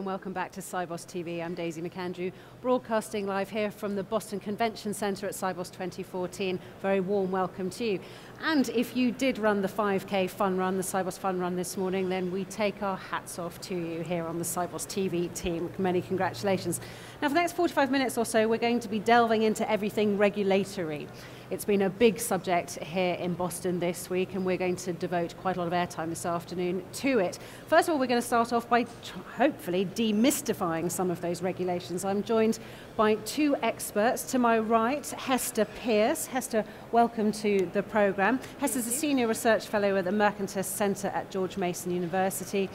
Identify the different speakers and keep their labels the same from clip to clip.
Speaker 1: and welcome back to Sibos TV. I'm Daisy McAndrew, broadcasting live here from the Boston Convention Center at Sibos 2014. Very warm welcome to you. And if you did run the 5K fun run, the Sibos fun run this morning, then we take our hats off to you here on the Sibos TV team. Many congratulations. Now for the next 45 minutes or so, we're going to be delving into everything regulatory. It's been a big subject here in Boston this week, and we're going to devote quite a lot of airtime this afternoon to it. First of all, we're going to start off by hopefully demystifying some of those regulations. I'm joined by two experts. To my right, Hester Pierce. Hester, welcome to the program. Hester's a senior research fellow at the Mercatus Center at George Mason University.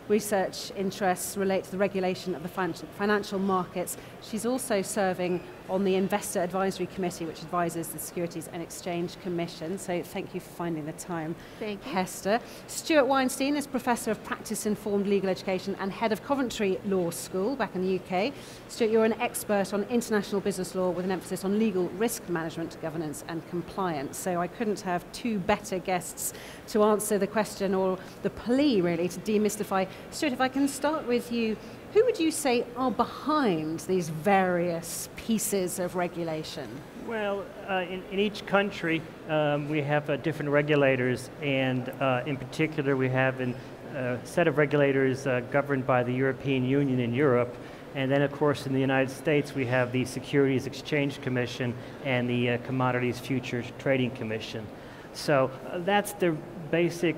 Speaker 1: Research interests relate to the regulation of the financial markets. She's also serving on the Investor Advisory Committee, which advises the Securities and Exchange Commission. So thank you for finding the time, thank you, Hester. Stuart Weinstein is Professor of Practice-Informed Legal Education and Head of Coventry Law School back in the UK. Stuart, you're an expert on international business law with an emphasis on legal risk management, governance and compliance. So I couldn't have two better guests to answer the question, or the plea really, to demystify. Stuart, if I can start with you, who would you say are behind these various pieces of regulation?
Speaker 2: Well, in each country we have different regulators, and in particular we have a set of regulators governed by the European Union in Europe, and then of course in the United States we have the Securities Exchange Commission and the Commodities Futures Trading Commission. So that's the basic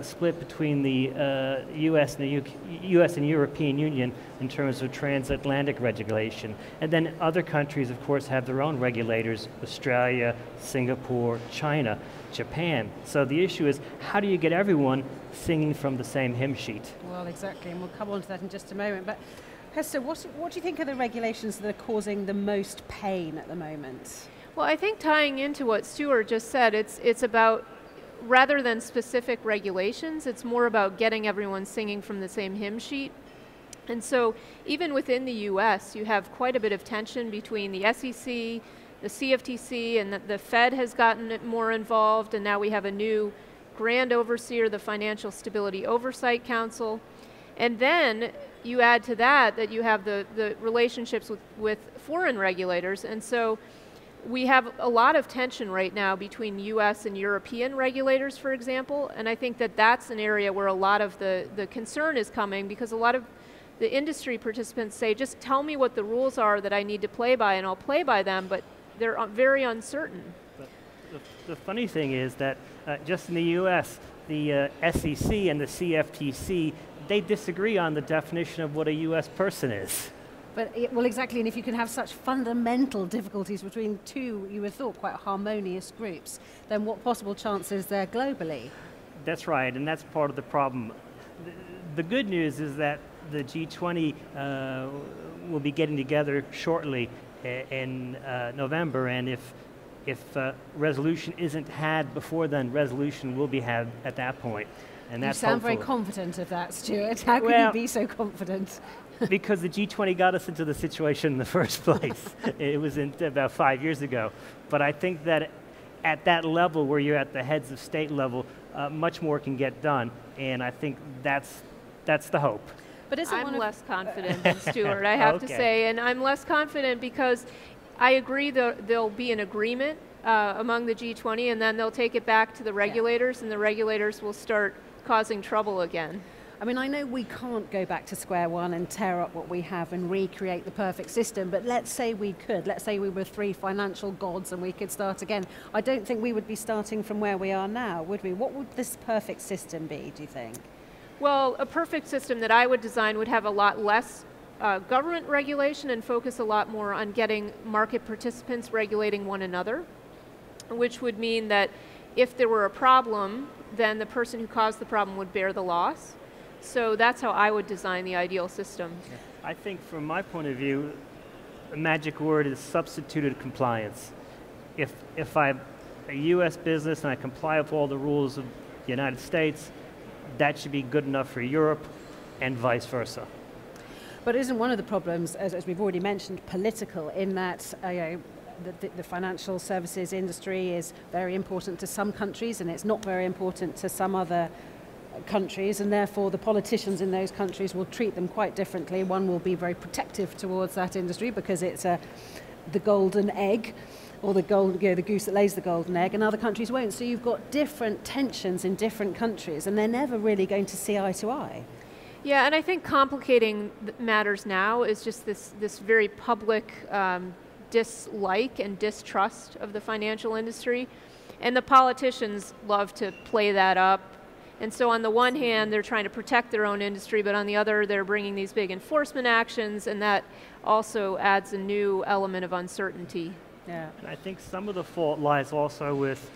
Speaker 2: split between the U.S. and European Union in terms of transatlantic regulation. And then other countries, of course, have their own regulators: Australia, Singapore, China, Japan. So the issue is, how do you get everyone singing from the same hymn sheet?
Speaker 1: Well, exactly, and we'll come on to that in just a moment. But Hester, what do you think are the regulations that are causing the most pain at the moment?
Speaker 3: Well, I think tying into what Stuart just said, it's about, rather than specific regulations, it's more about getting everyone singing from the same hymn sheet. And so even within the U.S., you have quite a bit of tension between the SEC, the CFTC, and the Fed has gotten more involved, and now we have a new grand overseer, the Financial Stability Oversight Council. And then you add to that you have the relationships with foreign regulators. And so we have a lot of tension right now between U.S. and European regulators, for example, and I think that that's an area where a lot of the concern is coming, because a lot of the industry participants say, just tell me what the rules are that I need to play by and I'll play by them, but they're very uncertain.
Speaker 2: But the funny thing is that just in the U.S., the SEC and the CFTC, they disagree on the definition of what a U.S. person is.
Speaker 1: But, well, exactly, and if you can have such fundamental difficulties between two, you would have thought, quite harmonious groups, then what possible chance is there globally?
Speaker 2: That's right, and that's part of the problem. The good news is that the G20 will be getting together shortly in November, and if resolution isn't had before then, resolution will be had at that point. And that's
Speaker 1: you sound
Speaker 2: hopeful.
Speaker 1: very confident of that, Stuart. How can you be so confident?
Speaker 2: Because the G20 got us into the situation in the first place. It was about 5 years ago. But I think that at that level, where you're at the heads of state level, much more can get done. And I think that's the hope.
Speaker 3: But I'm less confident than Stuart, I have to say. And I'm less confident because I agree there'll be an agreement among the G20, and then they'll take it back to the regulators, and the regulators will start causing trouble again.
Speaker 1: I mean, I know we can't go back to square one and tear up what we have and recreate the perfect system, but let's say we could. Let's say we were three financial gods and we could start again. I don't think we would be starting from where we are now, would we? What would this perfect system be, do you think?
Speaker 3: Well, a perfect system that I would design would have a lot less government regulation and focus a lot more on getting market participants regulating one another, which would mean that if there were a problem, then the person who caused the problem would bear the loss. So that's how I would design the ideal system.
Speaker 2: I think from my point of view, the magic word is substituted compliance. If I'm a U.S. business and I comply with all the rules of the United States, that should be good enough for Europe and vice versa.
Speaker 1: But isn't one of the problems, as we've already mentioned, political, in that the financial services industry is very important to some countries and it's not very important to some other countries, and therefore the politicians in those countries will treat them quite differently. One will be very protective towards that industry because it's the golden egg, or the goose that lays the golden egg, and other countries won't. So you've got different tensions in different countries, and they're never really going to see eye to eye.
Speaker 3: Yeah, and I think complicating matters now is just this very public dislike and distrust of the financial industry, and the politicians love to play that up. And so on the one hand, they're trying to protect their own industry, but on the other, they're bringing these big enforcement actions, and that also adds a new element of uncertainty.
Speaker 2: Yeah, and I think some of the fault lies also with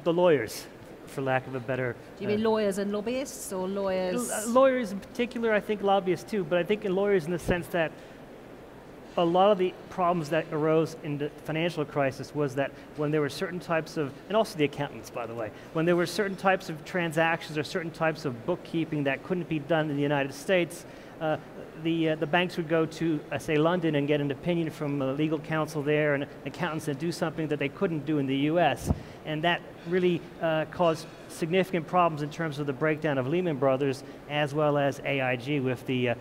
Speaker 2: the lawyers, for lack of a better...
Speaker 1: Do you mean lawyers and lobbyists, or lawyers?
Speaker 2: Lawyers in particular, I think lobbyists too, but I think in lawyers in the sense that a lot of the problems that arose in the financial crisis was that when there were certain types of, and also the accountants, by the way, when there were certain types of transactions or certain types of bookkeeping that couldn't be done in the United States, the banks would go to, say, London and get an opinion from a legal counsel there and accountants and do something that they couldn't do in the U.S. And that really caused significant problems in terms of the breakdown of Lehman Brothers, as well as AIG with the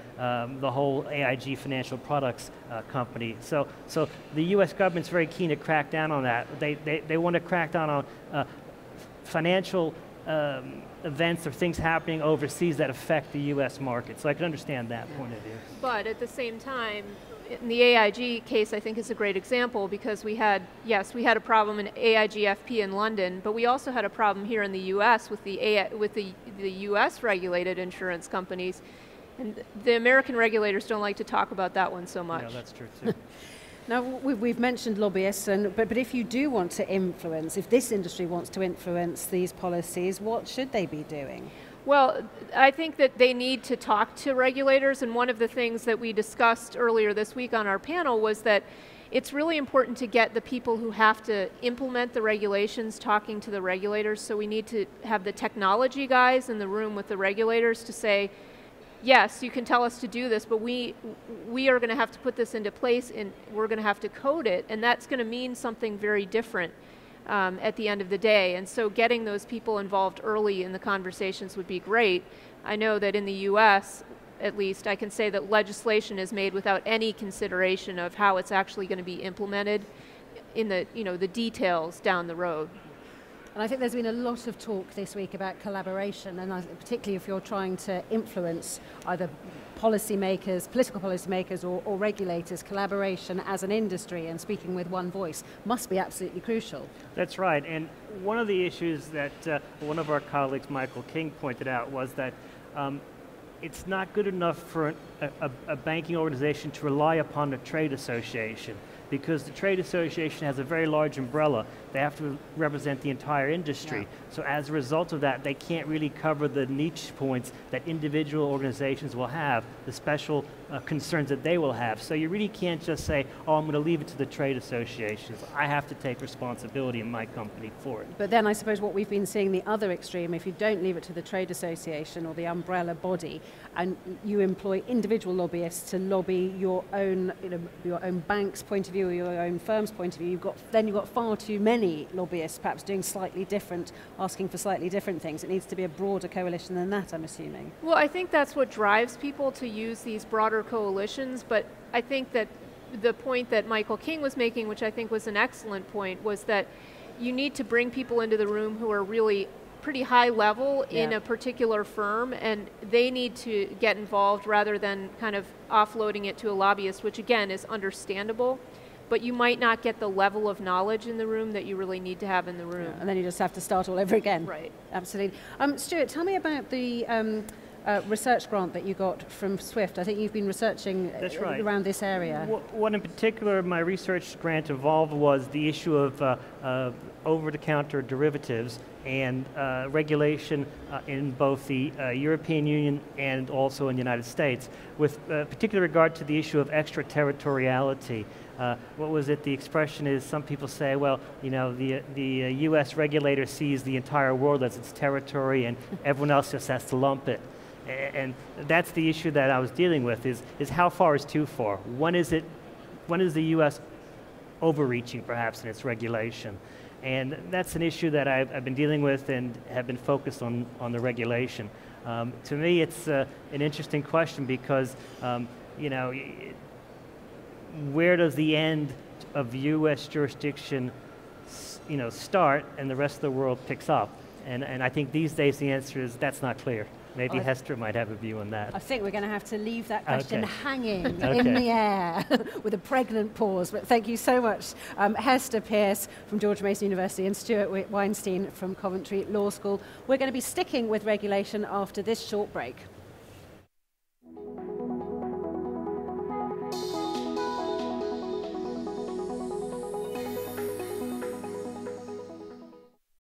Speaker 2: whole AIG Financial Products company. So the U.S. government's very keen to crack down on that. They want to crack down on financial events or things happening overseas that affect the U.S. market. So I can understand that point of view.
Speaker 3: But at the same time, in the AIG case, I think is a great example, because we had a problem in AIG FP in London, but we also had a problem here in the U.S. with the U.S. regulated insurance companies, and the American regulators don't like to talk about that one so much.
Speaker 2: Yeah, that's true too.
Speaker 1: Now, we've mentioned lobbyists, but if you do want to influence, if this industry wants to influence these policies, what should they be doing?
Speaker 3: Well, I think that they need to talk to regulators, and one of the things that we discussed earlier this week on our panel was that it's really important to get the people who have to implement the regulations talking to the regulators. So we need to have the technology guys in the room with the regulators to say, yes, you can tell us to do this, but we are going to have to put this into place, and we're going to have to code it, and that's going to mean something very different at the end of the day. And so getting those people involved early in the conversations would be great. I know that in the U.S., at least, I can say that legislation is made without any consideration of how it's actually going to be implemented in the details down the road.
Speaker 1: And I think there's been a lot of talk this week about collaboration, and particularly if you're trying to influence either policymakers, political policymakers, or regulators, collaboration as an industry and speaking with one voice must be absolutely crucial.
Speaker 2: That's right, and one of the issues that one of our colleagues, Michael King, pointed out was that it's not good enough for a banking organization to rely upon a trade association, because the trade association has a very large umbrella. They have to represent the entire industry. Yeah. So as a result of that, they can't really cover the niche points that individual organizations will have, the special concerns that they will have. So you really can't just say, oh, I'm going to leave it to the trade associations. I have to take responsibility in my company for it.
Speaker 1: But then I suppose what we've been seeing the other extreme, if you don't leave it to the trade association or the umbrella body, and you employ individual lobbyists to lobby your own bank's point of view or your own firm's point of view, you've got far too many lobbyists perhaps doing slightly different, asking for slightly different things. It needs to be a broader coalition than that, I'm assuming.
Speaker 3: Well, I think that's what drives people to use these broader coalitions, but I think that the point that Michael King was making, which I think was an excellent point, was that you need to bring people into the room who are really pretty high level in a particular firm, and they need to get involved rather than kind of offloading it to a lobbyist, which again is understandable, but you might not get the level of knowledge in the room that you really need to have in the room.
Speaker 1: Yeah, and then you just have to start all over again.
Speaker 3: Right.
Speaker 1: Absolutely. Stuart, tell me about the research grant that you got from SWIFT. I think you've been researching around this area.
Speaker 2: What in particular my research grant involved was the issue of over-the-counter derivatives and regulation in both the European Union and also in the United States, with particular regard to the issue of extraterritoriality. What was it? The expression is, some people say, well, the U.S. regulator sees the entire world as its territory and everyone else just has to lump it. And that's the issue that I was dealing with, is how far is too far? When is the U.S. overreaching perhaps in its regulation? And that's an issue that I've been dealing with and have been focused on the regulation. To me, it's an interesting question because, you know, where does the end of U.S. jurisdiction, you know, start and the rest of the world picks up? And I think these days the answer is that's not clear. Maybe Hester might have a view on that.
Speaker 1: I think we're going to have to leave that question hanging in the air with a pregnant pause. But thank you so much, Hester Pearce from George Mason University and Stuart Weinstein from Coventry Law School. We're going to be sticking with regulation after this short break.